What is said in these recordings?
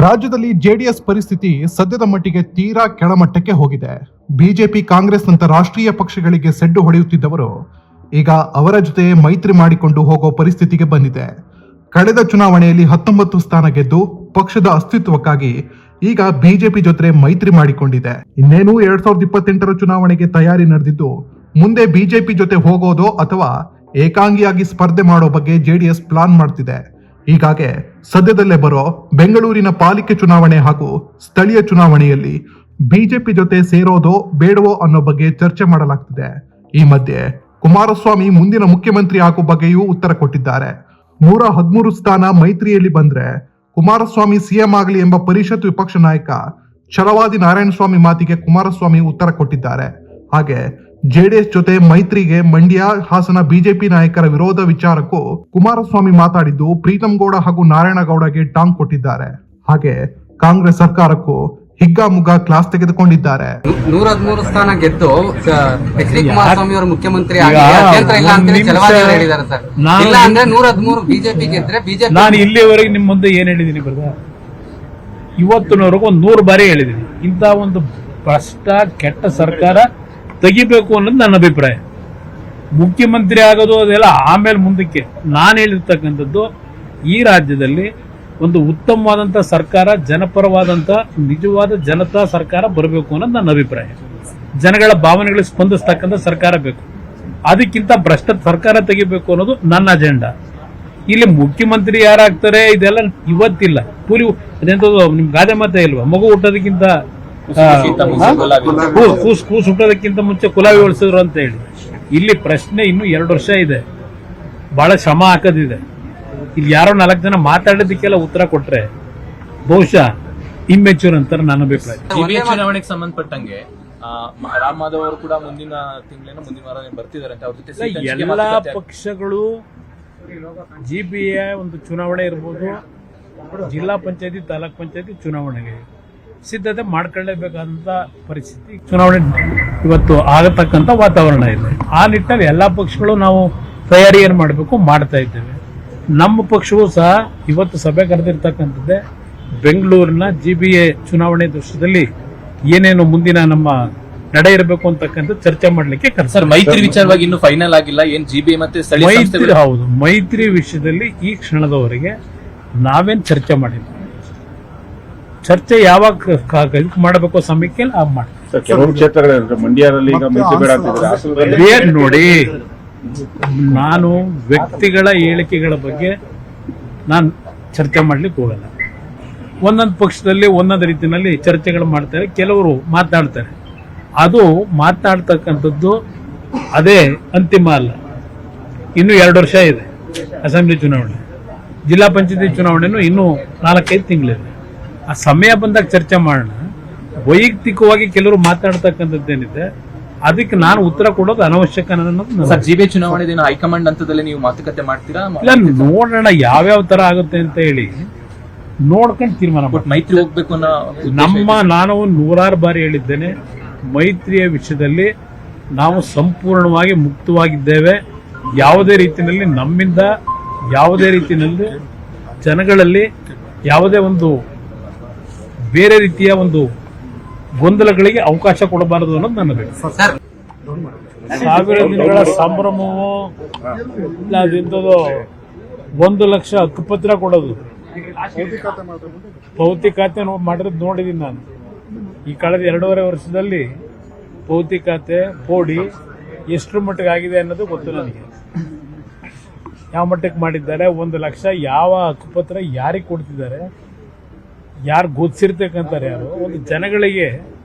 ರಾಜ್ಯದಲ್ಲಿ ಜೆಡಿಎಸ್ ಪರಿಸ್ಥಿತಿ ಸದ್ಯದ ಮಟ್ಟಿಗೆ ತೀರಾ ಕೆಳಮಟ್ಟಕ್ಕೆ ಹೋಗಿದೆ. ಬಿಜೆಪಿ ಕಾಂಗ್ರೆಸ್ನಂತ ರಾಷ್ಟ್ರೀಯ ಪಕ್ಷಗಳಿಗೆ ಸೆಡ್ಡು ಹೊಡೆಯುತ್ತಿದ್ದವರು ಈಗ ಅವರ ಜೊತೆ ಮೈತ್ರಿ ಮಾಡಿಕೊಂಡು ಹೋಗೋ ಪರಿಸ್ಥಿತಿಗೆ ಬಂದಿದೆ. ಕಳೆದ ಚುನಾವಣೆಯಲ್ಲಿ 19 ಸ್ಥಾನ ಗೆದ್ದು ಪಕ್ಷದ ಅಸ್ತಿತ್ವಕ್ಕಾಗಿ ಈಗ ಬಿಜೆಪಿ ಜೊತೆ ಮೈತ್ರಿ ಮಾಡಿಕೊಂಡಿದೆ. ಇನ್ನೇನು 2028ರ ಚುನಾವಣೆಗೆ ತಯಾರಿ ನಡೆದಿದ್ದು, ಮುಂದೆ ಬಿಜೆಪಿ ಜೊತೆ ಹೋಗೋದೋ ಅಥವಾ ಏಕಾಂಗಿಯಾಗಿ ಸ್ಪರ್ಧೆ ಮಾಡೋ ಬಗ್ಗೆ ಜೆಡಿಎಸ್ ಪ್ಲಾನ್ ಮಾಡ್ತಿದೆ. ಹೀಗಾಗಿ ಸದ್ಯದಲ್ಲೇ ಬರೋ ಬೆಂಗಳೂರಿನ ಪಾಲಿಕೆ ಚುನಾವಣೆ ಹಾಗೂ ಸ್ಥಳೀಯ ಚುನಾವಣೆಯಲ್ಲಿ ಬಿಜೆಪಿ ಜೊತೆ ಸೇರೋದೋ ಬೇಡವೋ ಅನ್ನೋ ಬಗ್ಗೆ ಚರ್ಚೆ ಮಾಡಲಾಗ್ತಿದೆ. ಈ ಮಧ್ಯೆ ಕುಮಾರಸ್ವಾಮಿ ಮುಂದಿನ ಮುಖ್ಯಮಂತ್ರಿ ಆಗೋ ಬಗ್ಗೆಯೂ ಉತ್ತರ ಕೊಟ್ಟಿದ್ದಾರೆ. 113 ಸ್ಥಾನ ಮೈತ್ರಿಯಲ್ಲಿ ಬಂದ್ರೆ ಕುಮಾರಸ್ವಾಮಿ ಸಿಎಂ ಆಗಲಿ ಎಂಬ ಪರಿಷತ್ ವಿಪಕ್ಷ ನಾಯಕ ಛಲವಾದಿ ನಾರಾಯಣಸ್ವಾಮಿ ಮಾತಿಗೆ ಕುಮಾರಸ್ವಾಮಿ ಉತ್ತರ ಕೊಟ್ಟಿದ್ದಾರೆ. ಹಾಗೆ ಜೆಡಿಎಸ್ ಜೊತೆ ಮೈತ್ರಿಗೆ ಮಂಡ್ಯ, ಹಾಸನ ಬಿಜೆಪಿ ನಾಯಕರ ವಿರೋಧ ವಿಚಾರಕ್ಕೂ ಕುಮಾರಸ್ವಾಮಿ ಮಾತಾಡಿದ್ದು ಪ್ರೀತಂ ಗೌಡ ಹಾಗೂ ನಾರಾಯಣಗೌಡಗೆ ಟಾಂಗ್ ಕೊಟ್ಟಿದ್ದಾರೆ. ಹಾಗೆ ಕಾಂಗ್ರೆಸ್ ಸರ್ಕಾರಕ್ಕೂ ಹಿಗ್ಗಾಮುಗ್ಗಾ ಕ್ಲಾಸ್ ತೆಗೆದುಕೊಂಡಿದ್ದಾರೆ. 113 ಸ್ಥಾನ ಗೆದ್ದು ಎಚ್ ಡಿ ಕುಮಾರಸ್ವಾಮಿ ಅವರು ಮುಖ್ಯಮಂತ್ರಿ ಹೇಳಿದ್ದಾರೆ ಸರ್. ಇಲ್ಲ ಅಂದ್ರೆ 113 ಬಿಜೆಪಿ ಗೆದ್ರೆ ಬಿಜೆಪಿ. ನಾನು ಇಲ್ಲಿವರೆಗೆ ನಿಮ್ಮ ಮುಂದೆ ಏನ್ ಹೇಳಿದೀನಿ ಬರ್ದ, ಇವತ್ತಿನವರೆಗೂ 100 ಬಾರಿ ಹೇಳಿದೀನಿ, ಇಂಥ ಒಂದು ಭ್ರಷ್ಟ ಕೆಟ್ಟ ಸರ್ಕಾರ ತೆಗಿಬೇಕು ಅನ್ನೋದು ನನ್ನ ಅಭಿಪ್ರಾಯ. ಮುಖ್ಯಮಂತ್ರಿ ಆಗೋದು ಅದೆಲ್ಲ ಆಮೇಲೆ ಮುಂದಕ್ಕೆ. ನಾನು ಹೇಳಿರ್ತಕ್ಕಂಥದ್ದು, ಈ ರಾಜ್ಯದಲ್ಲಿ ಒಂದು ಉತ್ತಮವಾದಂತ ಸರ್ಕಾರ, ಜನಪರವಾದಂತ ನಿಜವಾದ ಜನತಾ ಸರ್ಕಾರ ಬರಬೇಕು ಅನ್ನೋದು ನನ್ನ ಅಭಿಪ್ರಾಯ. ಜನಗಳ ಭಾವನೆಗಳಿಗೆ ಸ್ಪಂದಿಸ್ತಕ್ಕಂಥ ಸರ್ಕಾರ ಬೇಕು. ಅದಕ್ಕಿಂತ ಭ್ರಷ್ಟ ಸರ್ಕಾರ ತೆಗಿಬೇಕು ಅನ್ನೋದು ನನ್ನ ಅಜೆಂಡಾ. ಇಲ್ಲಿ ಮುಖ್ಯಮಂತ್ರಿ ಯಾರಾಗ್ತಾರೆ ಇದೆಲ್ಲ ಇವತ್ತಿಲ್ಲ. ಪೂರಿ ಅದೆಂತದ್ದು ನಿಮ್ ಗಾದೆ ಮಾತೆ ಇಲ್ವಾ, ಮಗು ಹುಟ್ಟೋದಕ್ಕಿಂತ ಕೂಸು ಹುಟ್ಟೋದಕ್ಕಿಂತ ಮುಂಚೆ ಕುಲಾವಿ ಹೊಳಿಸಿದ್ರು ಅಂತ ಹೇಳಿ. ಇಲ್ಲಿ ಪ್ರಶ್ನೆ ಇನ್ನು 2 ವರ್ಷ ಇದೆ, ಬಹಳ ಶ್ರಮ ಹಾಕೋದಿದೆ. ಇಲ್ಲಿ ಯಾರೋ 4 ಜನ ಮಾತಾಡೋದಕ್ಕೆಲ್ಲ ಉತ್ತರ ಕೊಟ್ರೆ ಬಹುಶಃ ಇಮ್ಮೆಚೂರ್ ಅಂತಾರೆ ನನ್ನ ಅಭಿಪ್ರಾಯ. ಚುನಾವಣೆಗೆ ಸಂಬಂಧಪಟ್ಟಂಗೆ ರಾಮ್ ಮಾಧವ್ ಅವರು ಕೂಡ ಮುಂದಿನ ವಾರ ಬರ್ತಿದ್ದಾರೆ ಅಂತ ಅವ್ರ ಜೊತೆ ಎಲ್ಲಾ ಪಕ್ಷಗಳು ಜಿಬಿಎ ಒಂದು ಚುನಾವಣೆ ಇರ್ಬೋದು, ಜಿಲ್ಲಾ ಪಂಚಾಯತಿ, ತಾಲೂಕ್ ಪಂಚಾಯತಿ ಚುನಾವಣೆಗೆ ಸಿದ್ಧತೆ ಮಾಡ್ಕೊಳ್ಳೇಬೇಕಾದಂತ ಪರಿಸ್ಥಿತಿ, ಚುನಾವಣೆ ಇವತ್ತು ಆಗತಕ್ಕಂತ ವಾತಾವರಣ ಇದೆ. ಆ ನಿಟ್ಟಿನಲ್ಲಿ ಎಲ್ಲಾ ಪಕ್ಷಗಳು ನಾವು ತಯಾರಿ ಏನ್ ಮಾಡಬೇಕು ಮಾಡ್ತಾ ಇದ್ದೇವೆ. ನಮ್ಮ ಪಕ್ಷವೂ ಸಹ ಇವತ್ತು ಸಭೆ ಕರೆದಿರ್ತಕ್ಕಂಥದ್ದೇ ಬೆಂಗಳೂರಿನ ಜಿಬಿಎ ಚುನಾವಣೆ ದೃಶ್ಯದಲ್ಲಿ ಏನೇನು ಮುಂದಿನ ನಮ್ಮ ನಡೆ ಇರಬೇಕು ಅಂತಕ್ಕಂಥ ಚರ್ಚೆ ಮಾಡ್ಲಿಕ್ಕೆ ಸರ್. ಮೈತ್ರಿ ವಿಚಾರವಾಗಿ ಇನ್ನು ಫೈನಲ್ ಆಗಿಲ್ಲ ಏನ್ ಜಿಬಿಎ ಮತ್ತೆ ಮೈತ್ರಿ? ಹೌದು, ಮೈತ್ರಿ ವಿಷಯದಲ್ಲಿ ಈ ಕ್ಷಣದವರೆಗೆ ನಾವೇನ್ ಚರ್ಚೆ ಮಾಡಿಲ್ಲ. ಚರ್ಚೆ ಯಾವಾಗ ಮಾಡಬೇಕು ಸಮಯಕ್ಕೆ ನೋಡಿ. ನಾನು ವ್ಯಕ್ತಿಗಳ ಹೇಳಿಕೆಗಳ ಬಗ್ಗೆ ನಾನು ಚರ್ಚೆ ಮಾಡ್ಲಿಕ್ಕೆ ಹೋಗಲ್ಲ. ಒಂದೊಂದು ಪಕ್ಷದಲ್ಲಿ ಒಂದೊಂದು ರೀತಿಯಲ್ಲಿ ಚರ್ಚೆಗಳು ಮಾಡ್ತಾರೆ, ಕೆಲವರು ಮಾತನಾಡ್ತಾರೆ. ಅದು ಮಾತನಾಡ್ತಕ್ಕಂಥದ್ದು ಅದೇ ಅಂತಿಮ ಅಲ್ಲ. ಇನ್ನು 2 ವರ್ಷ ಇದೆ ಅಸೆಂಬ್ಲಿ ಚುನಾವಣೆ, ಜಿಲ್ಲಾ ಪಂಚಾಯತಿ ಚುನಾವಣೆನೂ ಇನ್ನೂ 4-5 ತಿಂಗಳಿದೆ. ಆ ಸಮಯ ಬಂದಾಗ ಚರ್ಚೆ ಮಾಡೋಣ. ವೈಯಕ್ತಿಕವಾಗಿ ಕೆಲವರು ಮಾತಾಡ್ತಕ್ಕಂಥದ್ದೇನಿದೆ ಅದಕ್ಕೆ ನಾನು ಉತ್ತರ ಕೊಡೋದು ಅನವಶ್ಯಕ ಅನ್ನೋದು. ಜಿಬಿಎ ಚುನಾವಣೆ ದಿನ ಹೈಕಮಾಂಡ್ ಹಂತದಲ್ಲಿ ನೀವು ಮಾತುಕತೆ ಮಾಡ್ತೀರಾ? ಇಲ್ಲ, ನೋಡೋಣ ಯಾವ್ಯಾವ ತರ ಆಗುತ್ತೆ ಅಂತ ಹೇಳಿ ನೋಡ್ಕೊಂಡು ತೀರ್ಮಾನ. ಮೈತ್ರಿ ಹೋಗ್ಬೇಕು ಅನ್ನೋ ನಾನು 100 ಬಾರಿ ಹೇಳಿದ್ದೇನೆ, ಮೈತ್ರಿಯ ವಿಷಯದಲ್ಲಿ ನಾವು ಸಂಪೂರ್ಣವಾಗಿ ಮುಕ್ತವಾಗಿದ್ದೇವೆ. ಯಾವುದೇ ರೀತಿಯಲ್ಲಿ ನಮ್ಮಿಂದ ಯಾವುದೇ ರೀತಿಯಲ್ಲಿ ಜನಗಳಲ್ಲಿ ಯಾವುದೇ ಒಂದು ಬೇರೆ ರೀತಿಯ ಒಂದು ಗೊಂದಲಗಳಿಗೆ ಅವಕಾಶ ಕೊಡಬಾರದು ಅನ್ನೋದು ನನ್ನ ಅಭಿಪ್ರಾಯ. 1000 ದಿನಗಳ ಸಂಭ್ರಮವೋ ಇಲ್ಲ ಅದಿಂತದೋ 1 ಲಕ್ಷ ಹಕ್ಕುಪತ್ರ ಕೊಡೋದು, ಭೌತಿಕಾತೆ ಮಾಡಿರೋದು ನೋಡಿದೀನಿ ನಾನು. ಈ ಕಳೆದ 2.5 ವರ್ಷದಲ್ಲಿ ಭೌತಿಕಾತೆ ಬೋಡಿ ಎಷ್ಟು ಮಟ್ಟಿಗೆ ಆಗಿದೆ ಅನ್ನೋದು ಗೊತ್ತು ನನಗೆ. ಯಾವ ಮಟ್ಟಕ್ಕೆ ಮಾಡಿದ್ದಾರೆ, 1 ಲಕ್ಷ ಯಾವ ಹಕ್ಕುಪತ್ರ ಯಾರಿಗೆ ಕೊಡ್ತಿದ್ದಾರೆ, ಯಾರು ಗೊತ್ತಿರ್ತಕ್ಕಂತಾರೆ, ಯಾರು ಒಂದು ಜನಗಳಿಗೆ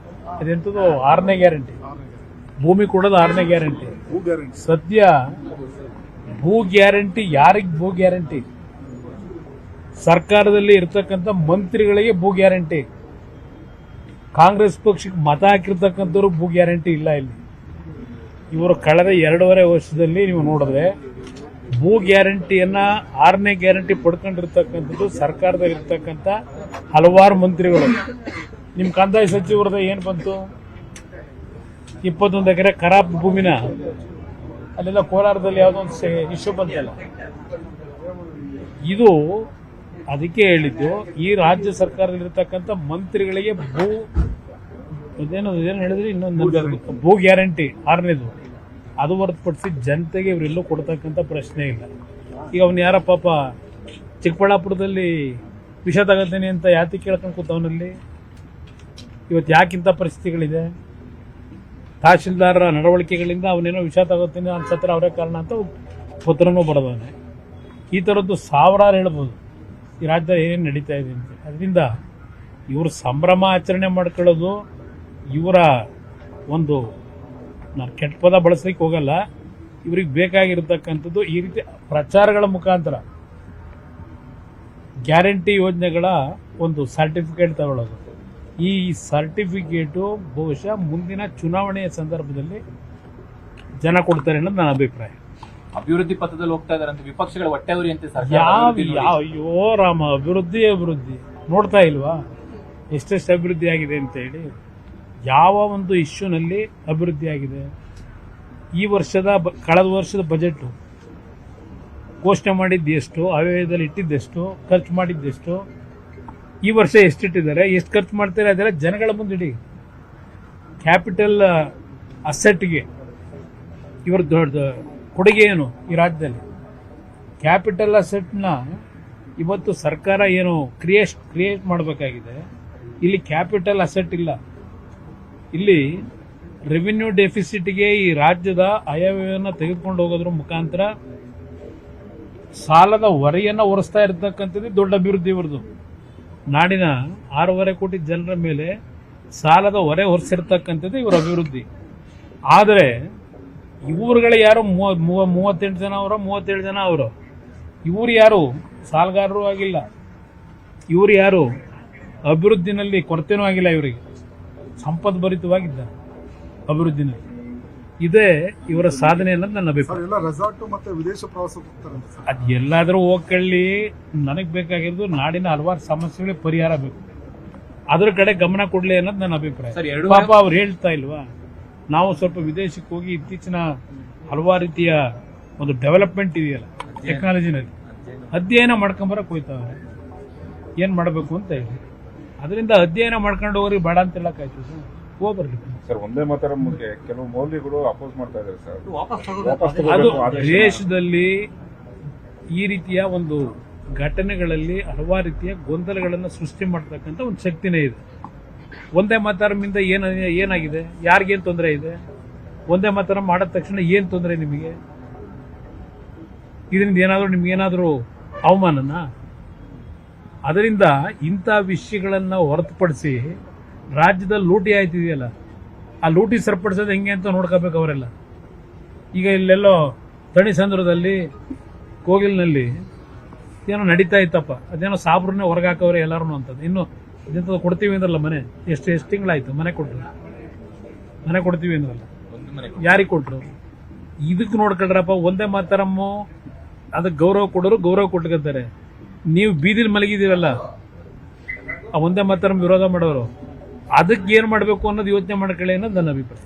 ಅದೆಂಥದ್ದು 6ನೇ ಗ್ಯಾರಂಟಿ, ಭೂಮಿ ಕೊಡೋದು 6ನೇ ಗ್ಯಾರಂಟಿ. ಸದ್ಯ ಭೂ ಗ್ಯಾರಂಟಿ ಯಾರಿಗೆ? ಭೂ ಗ್ಯಾರಂಟಿ ಸರ್ಕಾರದಲ್ಲಿ ಇರ್ತಕ್ಕಂಥ ಮಂತ್ರಿಗಳಿಗೆ ಭೂ ಗ್ಯಾರಂಟಿ. ಕಾಂಗ್ರೆಸ್ ಪಕ್ಷಕ್ಕೆ ಮತ ಹಾಕಿರ್ತಕ್ಕಂಥವ್ರು ಭೂ ಗ್ಯಾರಂಟಿ ಇಲ್ಲ. ಇಲ್ಲಿ ಇವರು ಕಳೆದ 2.5 ವರ್ಷದಲ್ಲಿ ನೀವು ನೋಡಿದ್ರೆ ಭೂ ಗ್ಯಾರಂಟಿಯನ್ನ 6ನೇ ಗ್ಯಾರಂಟಿ ಪಡ್ಕೊಂಡಿರ್ತಕ್ಕಂಥದ್ದು ಸರ್ಕಾರದಲ್ಲಿ ಇರ್ತಕ್ಕಂಥ ಹಲವಾರು ಮಂತ್ರಿಗಳು. ನಿಮ್ ಕಂದಾಯ ಸಚಿವರದ ಏನ್ ಬಂತು? 21 ಎಕರೆ ಖರಾಬ್ ಭೂಮಿನ ಅಲ್ಲೆಲ್ಲ ಕೋಲಾರದಲ್ಲಿ ಯಾವುದೋ ಒಂದು ಇಶ್ಯೂ ಬಂತಲ್ಲ. ಇದು ಅದಕ್ಕೆ ಹೇಳಿದ್ದು ಈ ರಾಜ್ಯ ಸರ್ಕಾರದಲ್ಲಿರ್ತಕ್ಕಂಥ ಮಂತ್ರಿಗಳಿಗೆ ಏನು ಹೇಳಿದ್ರಿ ಇನ್ನೊಂದು ಭೂ ಗ್ಯಾರಂಟಿ 6ನೇದು ಅದು ಹೊರತುಪಡಿಸಿ ಜನತೆಗೆ ಇವರೆಲ್ಲೂ ಕೊಡ್ತಕ್ಕಂಥ ಪ್ರಶ್ನೆ ಇಲ್ಲ. ಈಗ ಅವನು ಯಾರ ಪಾಪ ಚಿಕ್ಕಬಳ್ಳಾಪುರದಲ್ಲಿ ವಿಷ ತಗೋತೀನಿ ಅಂತ ಯಾತಿ ಕೇಳ್ಕೊಂಡು ಕೂತವನಲ್ಲಿ ಇವತ್ತು ಯಾಕಿಂತ ಪರಿಸ್ಥಿತಿಗಳಿದೆ? ತಹಶೀಲ್ದಾರರ ನಡವಳಿಕೆಗಳಿಂದ ಅವನೇನೋ ವಿಷ ತಗೋತೀನಿ ಅನ್ಸತ್ರ ಅವರೇ ಕಾರಣ ಅಂತ ಪತ್ರನೂ ಬರೆದವನೆ. ಈ ಥರದ್ದು ಸಾವಿರಾರು ಹೇಳ್ಬೋದು ಈ ರಾಜ್ಯದಲ್ಲಿ ಏನೇನು ನಡೀತಾ ಇದೆ ಅಂತ. ಅದರಿಂದ ಇವರು ಸಂಭ್ರಮ ಆಚರಣೆ ಮಾಡ್ಕೊಳ್ಳೋದು ಇವರ ಒಂದು, ನಾನು ಕೆಟ್ಟ ಪದ ಬಳಸ್ಲಿಕ್ಕೆ ಹೋಗಲ್ಲ, ಇವ್ರಿಗೆ ಬೇಕಾಗಿರ್ತಕ್ಕಂಥದ್ದು ಈ ರೀತಿ ಪ್ರಚಾರಗಳ ಮುಖಾಂತರ ಗ್ಯಾರಂಟಿ ಯೋಜನೆಗಳ ಒಂದು ಸರ್ಟಿಫಿಕೇಟ್ ತಗೊಳ್ಳೋದು. ಈ ಸರ್ಟಿಫಿಕೇಟು ಬಹುಶಃ ಮುಂದಿನ ಚುನಾವಣೆಯ ಸಂದರ್ಭದಲ್ಲಿ ಜನ ಕೊಡ್ತಾರೆ ಅನ್ನೋದು ನನ್ನ ಅಭಿಪ್ರಾಯ. ಅಭಿವೃದ್ಧಿ ಪಥದಲ್ಲಿ ಹೋಗ್ತಾ ಇದಾರೆ ಅಂತ ವಿಪಕ್ಷಗಳ ಹೊಟ್ಟೆ ಉರಿ ಅಂತ ಅಯ್ಯೋ ರಾಮ, ಅಭಿವೃದ್ಧಿ ನೋಡ್ತಾ ಇಲ್ವಾ ಎಷ್ಟೆಷ್ಟು ಅಭಿವೃದ್ಧಿ ಆಗಿದೆ ಅಂತ ಹೇಳಿ? ಯಾವ ಒಂದು ಇಶ್ಯೂನಲ್ಲಿ ಅಭಿವೃದ್ಧಿ ಆಗಿದೆ? ಈ ವರ್ಷದ ಕಳೆದ ವರ್ಷದ ಬಜೆಟ್ ಘೋಷಣೆ ಮಾಡಿದ್ದು ಎಷ್ಟು, ಅವ್ಯಯದಲ್ಲಿ ಇಟ್ಟಿದ್ದೆಷ್ಟು, ಖರ್ಚು ಮಾಡಿದ್ದೆಷ್ಟು, ಈ ವರ್ಷ ಎಷ್ಟಿಟ್ಟಿದ್ದಾರೆ, ಎಷ್ಟು ಖರ್ಚು ಮಾಡ್ತಾರೆ ಅದೆಲ್ಲ ಜನಗಳ ಮುಂದಿಡಿ. ಕ್ಯಾಪಿಟಲ್ ಅಸೆಟ್ಗೆ ಇವರ ದೊಡ್ಡ ಕೊಡುಗೆ ಏನು ಈ ರಾಜ್ಯದಲ್ಲಿ? ಕ್ಯಾಪಿಟಲ್ ಅಸೆಟ್ನ ಇವತ್ತು ಸರ್ಕಾರ ಏನು ಕ್ರಿಯೇಟ್ ಮಾಡಬೇಕಾಗಿದೆ. ಇಲ್ಲಿ ಕ್ಯಾಪಿಟಲ್ ಅಸೆಟ್ ಇಲ್ಲ. ಇಲ್ಲಿ ರೆವಿನ್ಯೂ ಡೆಫಿಸಿಟ್ಗೆ ಈ ರಾಜ್ಯದ ಆಯವ್ಯಯವನ್ನು ತೆಗೆದುಕೊಂಡು ಹೋಗೋದ್ರ ಮುಖಾಂತರ ಸಾಲದ ಹೊರೆಯನ್ನು ಹೊರಿಸ್ತಾ ಇರತಕ್ಕಂಥದ್ದು ದೊಡ್ಡ ಅಭಿವೃದ್ಧಿ ಇವ್ರದ್ದು. ನಾಡಿನ 6.5 ಕೋಟಿ ಜನರ ಮೇಲೆ ಸಾಲದ ಹೊರೆ ಹೊರಿಸಿರ್ತಕ್ಕಂಥದ್ದು ಇವರ ಅಭಿವೃದ್ಧಿ. ಆದರೆ ಇವ್ರುಗಳು ಯಾರು 38 ಜನ ಅವರ 37 ಜನ ಅವರು, ಇವ್ರು ಯಾರು ಸಾಲಗಾರರು ಆಗಿಲ್ಲ, ಇವ್ರು ಯಾರು ಅಭಿವೃದ್ಧಿನಲ್ಲಿ ಕೊರತೆನೂ ಆಗಿಲ್ಲ, ಇವರಿಗೆ ಸಂಪದ್ಭರಿತವಾಗಿದ್ದಾರೆ ಅಭಿವೃದ್ಧಿನಲ್ಲಿ. ಇದೇ ಇವರ ಸಾಧನೆ ಅನ್ನೋದು ನನ್ನ ಅಭಿಪ್ರಾಯ. ಅದು ಎಲ್ಲಾದರೂ ಹೋಗ್ಕೊಳ್ಳಿ, ನನಗೆ ಬೇಕಾಗಿರೋದು ನಾಡಿನ ಹಲವಾರು ಸಮಸ್ಯೆಗಳಿಗೆ ಪರಿಹಾರ ಬೇಕು, ಅದ್ರ ಕಡೆ ಗಮನ ಕೊಡ್ಲಿ ಅನ್ನೋದು ನನ್ನ ಅಭಿಪ್ರಾಯ. ಪಾಪ ಅವ್ರು ಹೇಳ್ತಾ ಇಲ್ವಾ, ನಾವು ಸ್ವಲ್ಪ ವಿದೇಶಕ್ಕೆ ಹೋಗಿ ಇತ್ತೀಚಿನ ಹಲವಾರು ರೀತಿಯ ಒಂದು ಡೆವಲಪ್ಮೆಂಟ್ ಇದೆಯಲ್ಲ ಟೆಕ್ನಾಲಜಿನಲ್ಲಿ ಅಧ್ಯಯನ ಮಾಡ್ಕೊಂಬರಕ್ಕೆ ಹೋಗ್ತಾವ್ರೆ. ಏನ್ ಮಾಡಬೇಕು ಅಂತ ಹೇಳಿ ಅದರಿಂದ ಅಧ್ಯಯನ ಮಾಡ್ಕೊಂಡು ಹೋಗ್ರಿ, ಬೇಡ ಅಂತ ಹೇಳಕ್ಕಾಯ್ತು ಹೋಗ್ಬರ್ಲಿ ಸರ್. ಒಂದೇ ಮಾತರಮ್ಗೆ ಕೆಲವು ಮೌಲ್ಯಗಳು ಅಪೋಸ್ ಮಾಡ್ತಾ ಇದ್ದಾರೆ ಸರ್. ಅದು ದೇಶದಲ್ಲಿ ಈ ರೀತಿಯ ಒಂದು ಘಟನೆಗಳಲ್ಲಿ ಹಲವಾರು ರೀತಿಯ ಗೊಂದಲಗಳನ್ನು ಸೃಷ್ಟಿ ಮಾಡ್ತಕ್ಕಂಥ ಒಂದು ಶಕ್ತಿನೇ ಇದೆ. ಒಂದೇ ಮಾತರಮ್ಮಿಂದ ಏನಾಗಿದೆ, ಯಾರಿಗೇನು ತೊಂದರೆ ಇದೆ? ಒಂದೇ ಮಾತರಂ ಮಾಡಿದ ತಕ್ಷಣ ಏನು ತೊಂದರೆ ನಿಮಗೆ? ಇದರಿಂದ ಏನಾದರೂ ನಿಮ್ಗೇನಾದರೂ ಅವಮಾನನಾ? ಅದರಿಂದ ಇಂಥ ವಿಷಯಗಳನ್ನು ಹೊರತುಪಡಿಸಿ ರಾಜ್ಯದಲ್ಲಿ ಲೂಟಿ ಆಯ್ತಿದೆಯಲ್ಲ, ಆ ಲೂಟಿ ಸರಿಪಡಿಸೋದು ಹೆಂಗೆ ಅಂತ ನೋಡ್ಕೋಬೇಕು ಅವರೆಲ್ಲ. ಈಗ ಇಲ್ಲೆಲ್ಲೋ ತಣಿಸಂದ್ರದಲ್ಲಿ ಕೋಗಿಲ್ನಲ್ಲಿ ಏನೋ ನಡೀತಾ ಇತ್ತಪ್ಪ, ಅದೇನೋ ಸಾಬ್ರನ್ನೇ ಹೊರಗೆ ಹಾಕವ್ರೆ ಎಲ್ಲರೂ ಅಂತದ್ದು. ಇನ್ನು ಇಂಥದ್ದು ಕೊಡ್ತೀವಿ ಅಂದ್ರಲ್ಲ ಮನೆ, ಎಷ್ಟು ತಿಂಗಳಾಯ್ತು ಮನೆ ಕೊಟ್ಟರು? ಮನೆ ಕೊಡ್ತೀವಿ ಅಂದ್ರಲ್ಲ, ಯಾರಿಗೆ ಕೊಟ್ಟರು? ಇದಕ್ಕೆ ನೋಡ್ಕೊಳ್ರಪ್ಪ, ಒಂದೇ ಮಾತರಮ್ಮು ಅದಕ್ಕೆ ಗೌರವ ಕೊಡೋರು ಗೌರವ ಕೊಟ್ಕೊತಾರೆ. ನೀವು ಬೀದಿಲಿ ಮಲಗಿದ್ದೀರಲ್ಲ, ಆ ಒಂದೇ ಮಾತರಂ ವಿರೋಧ ಮಾಡೋರು, ಅದಕ್ಕೆ ಏನು ಮಾಡಬೇಕು ಅನ್ನೋದು ಯೋಚನೆ ಮಾಡ್ಕೊಳ್ಳಿ ಅನ್ನೋದು ನನ್ನ ಅಭಿಪ್ರಾಯ.